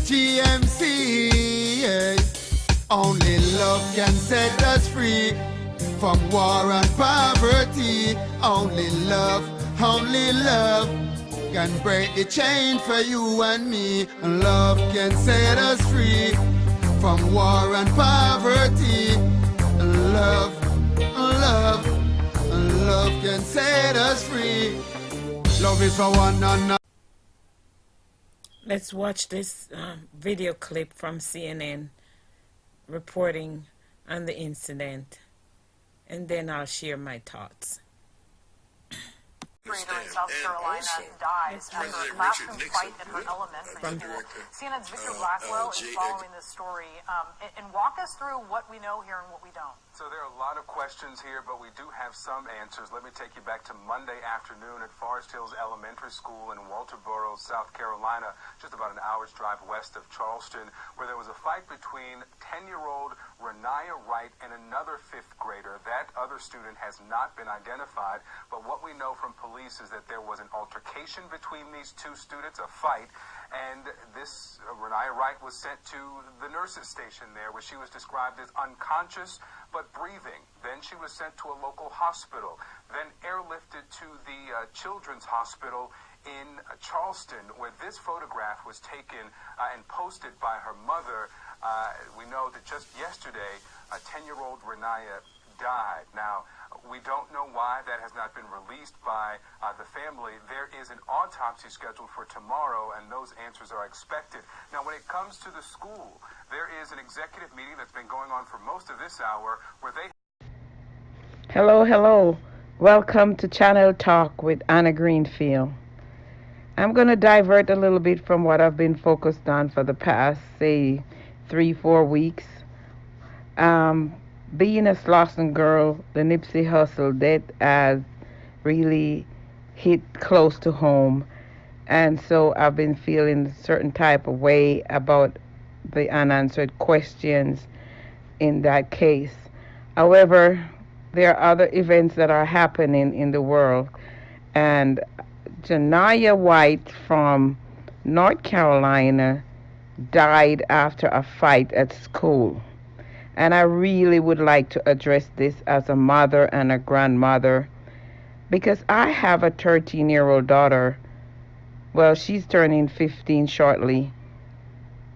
GMC, yes. Only love can set us free from war and poverty. Only love can break the chain for you and me. Love can set us free from war and poverty. Love can set us free. Love is for one another. Let's watch this video clip from CNN reporting on the incident, and then I'll share my thoughts. Grader in South Carolina died after a classroom fight at her elementary school. CNN's Victor Blackwell is following this story. And walk us through what we know here and what we don't. So there are a lot of questions here, but we do have some answers. Let me take you back to Monday afternoon at Forest Hills Elementary School in Walterboro, South Carolina, just about an hour's drive west of Charleston, where there was a fight between 10-year-old Rinayah Wright and another fifth grader. That other student has not been identified, but what we know from police is that there was an altercation between these two students, a fight, and this Rinayah Wright was sent to the nurses station there, where she was described as unconscious but breathing. Then she was sent to a local hospital, then airlifted to the Children's Hospital in Charleston, where this photograph was taken and posted by her mother. We know that just yesterday, 10-year-old Rinayah died. Now, we don't know why that has not been released by the family. There is an autopsy scheduled for tomorrow, and those answers are expected. Now, when it comes to the school, there is an executive meeting that's been going on for most of this hour where they... Hello. Welcome to Channel Talk with Anna Greenfield. I'm going to divert a little bit from what I've been focused on for the past, say, 3-4 weeks. Being a Slauson girl, the Nipsey Hussle death has really hit close to home. And so I've been feeling a certain type of way about the unanswered questions in that case. However, there are other events that are happening in the world. And Rinayah Wright from North Carolina died after a fight at school. And I really would like to address this as a mother and a grandmother, because I have a 13-year-old daughter. Well, she's turning 15 shortly.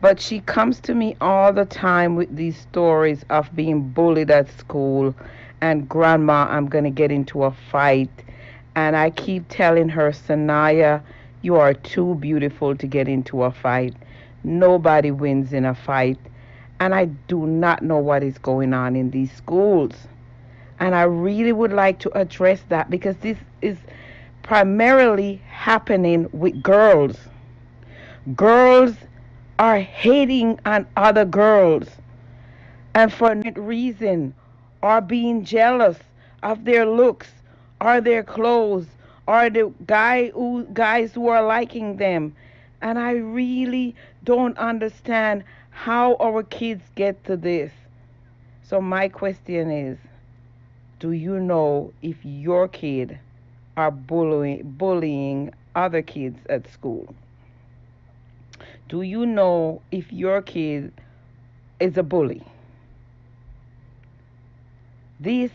But she comes to me all the time with these stories of being bullied at school. And Grandma, I'm going to get into a fight. And I keep telling her, Sanaya, you are too beautiful to get into a fight. Nobody wins in a fight. And I do not know what is going on in these schools. And I really would like to address that, because this is primarily happening with girls. Girls are hating on other girls, and for no reason, are being jealous of their looks, or their clothes, or the guys who are liking them. And I really don't understand how our kids get to this. So my question is, do you know if your kid are bullying other kids at school? Do you know if your kid is a bully? These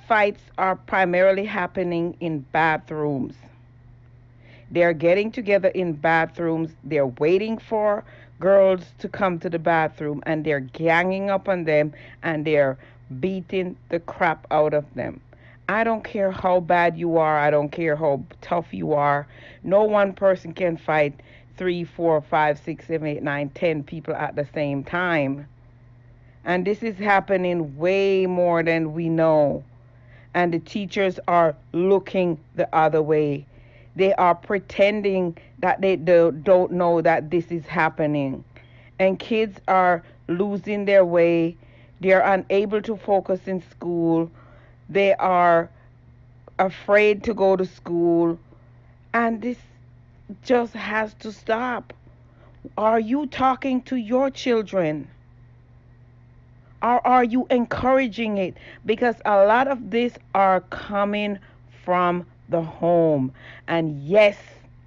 fights are primarily happening in bathrooms. They're getting together in bathrooms. They're waiting for girls to come to the bathroom, and they're ganging up on them, and they're beating the crap out of them. I don't care how bad you are. I don't care how tough you are. No one person can fight 3, 4, 5, 6, 7, 8, 9, 10 people at the same time. And this is happening way more than we know. And the teachers are looking the other way. They are pretending that they don't know that this is happening. And kids are losing their way. They are unable to focus in school. They are afraid to go to school. And this just has to stop. Are you talking to your children? Or are you encouraging it? Because a lot of this are coming from the home. And yes,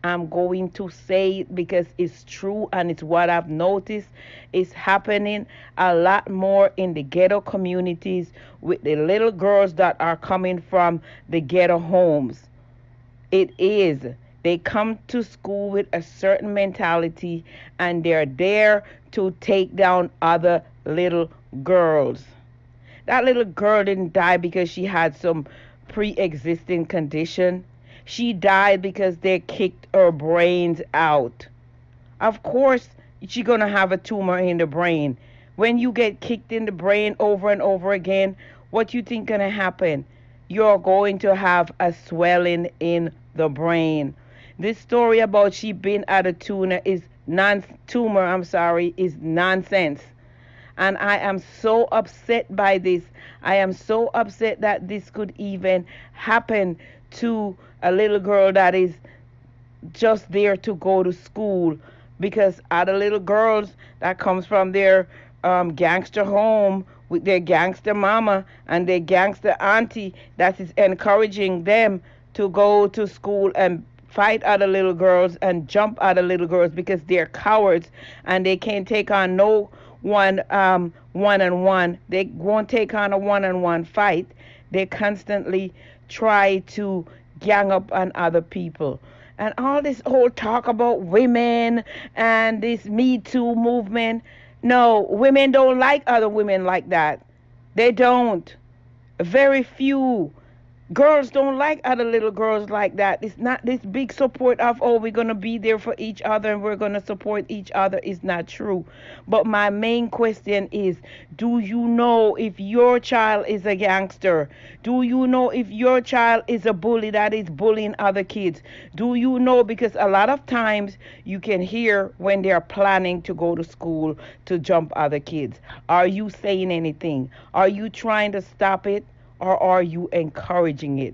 I'm going to say it because it's true and it's what I've noticed is happening a lot more in the ghetto communities with the little girls that are coming from the ghetto homes. It is. They come to school with a certain mentality and they're there to take down other little girls. That little girl didn't die because she had some pre-existing condition. She died because they kicked her brains out. Of course, she's going to have a tumor in the brain. When you get kicked in the brain over and over again, what you think going to happen? You're going to have a swelling in the brain. This story about she being at a tumor is nonsense. And I am so upset by this. I am so upset that this could even happen to a little girl that is just there to go to school, because other little girls that comes from their gangster home with their gangster mama and their gangster auntie that is encouraging them to go to school and fight other little girls and jump other little girls because they're cowards and they can't take on no one-on-one. They won't take on a one-on-one fight. They constantly try to gang up on other people. And all this whole talk about women and this Me Too movement. No, women don't like other women like that. They don't. Very few. Girls don't like other little girls like that. It's not this big support of, oh, we're going to be there for each other and we're going to support each other is not true. But my main question is, do you know if your child is a gangster? Do you know if your child is a bully that is bullying other kids? Do you know? Because a lot of times you can hear when they're planning to go to school to jump other kids. Are you saying anything? Are you trying to stop it? Or are you encouraging it?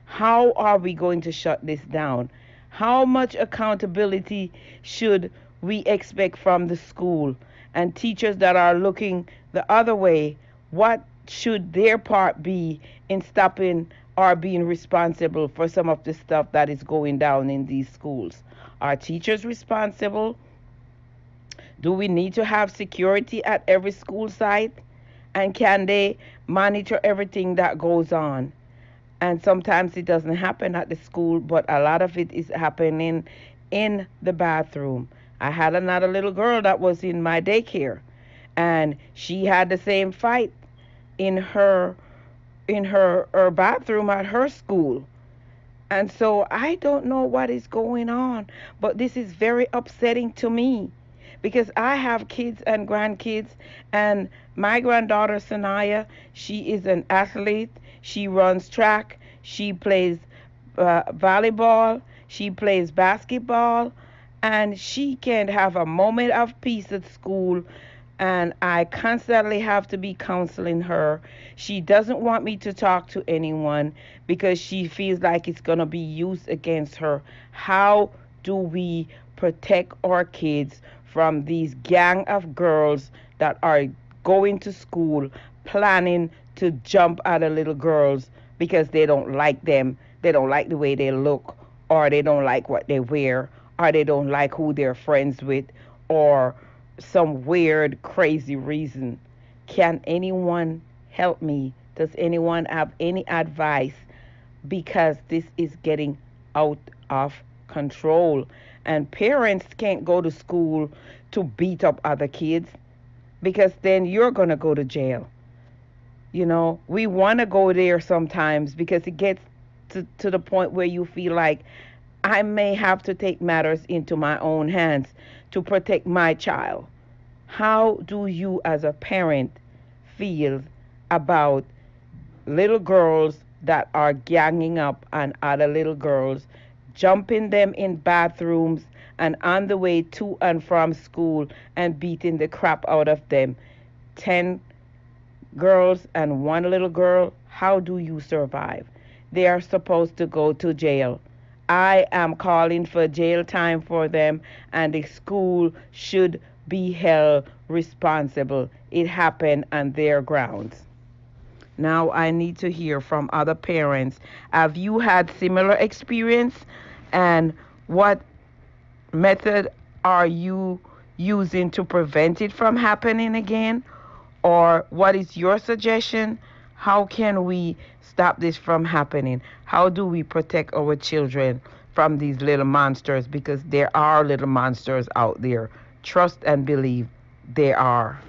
How are we going to shut this down? How much accountability should we expect from the school and teachers that are looking the other way? What should their part be in stopping or being responsible for some of the stuff that is going down in these schools? Are teachers responsible? Do we need to have security at every school site? And can they monitor everything that goes on? And sometimes it doesn't happen at the school, but a lot of it is happening in the bathroom. I had another little girl that was in my daycare, and she had the same fight in her bathroom at her school. And so I don't know what is going on, but this is very upsetting to me. Because I have kids and grandkids, and my granddaughter Rinayah, she is an athlete. She runs track. She plays volleyball. She plays basketball, and she can't have a moment of peace at school. And I constantly have to be counseling her. She doesn't want me to talk to anyone because she feels like it's going to be used against her. How do we protect our kids from these gang of girls that are going to school planning to jump other little girls because they don't like them, they don't like the way they look, or they don't like what they wear, or they don't like who they're friends with, or some weird, crazy reason? Can anyone help me? Does anyone have any advice? Because this is getting out of control. And parents can't go to school to beat up other kids because then you're going to go to jail. You know, we want to go there sometimes because it gets to the point where you feel like I may have to take matters into my own hands to protect my child. How do you as a parent feel about little girls that are ganging up on other little girls, jumping them in bathrooms and on the way to and from school and beating the crap out of them? 10 girls and one little girl, how do you survive? They are supposed to go to jail. I am calling for jail time for them, and the school should be held responsible. It happened on their grounds. Now I need to hear from other parents. Have you had similar experience? And What method are you using to prevent it from happening again? Or what is your suggestion? How can we stop this from happening? How do we protect our children from these little monsters? Because there are little monsters out there. Trust and believe there are.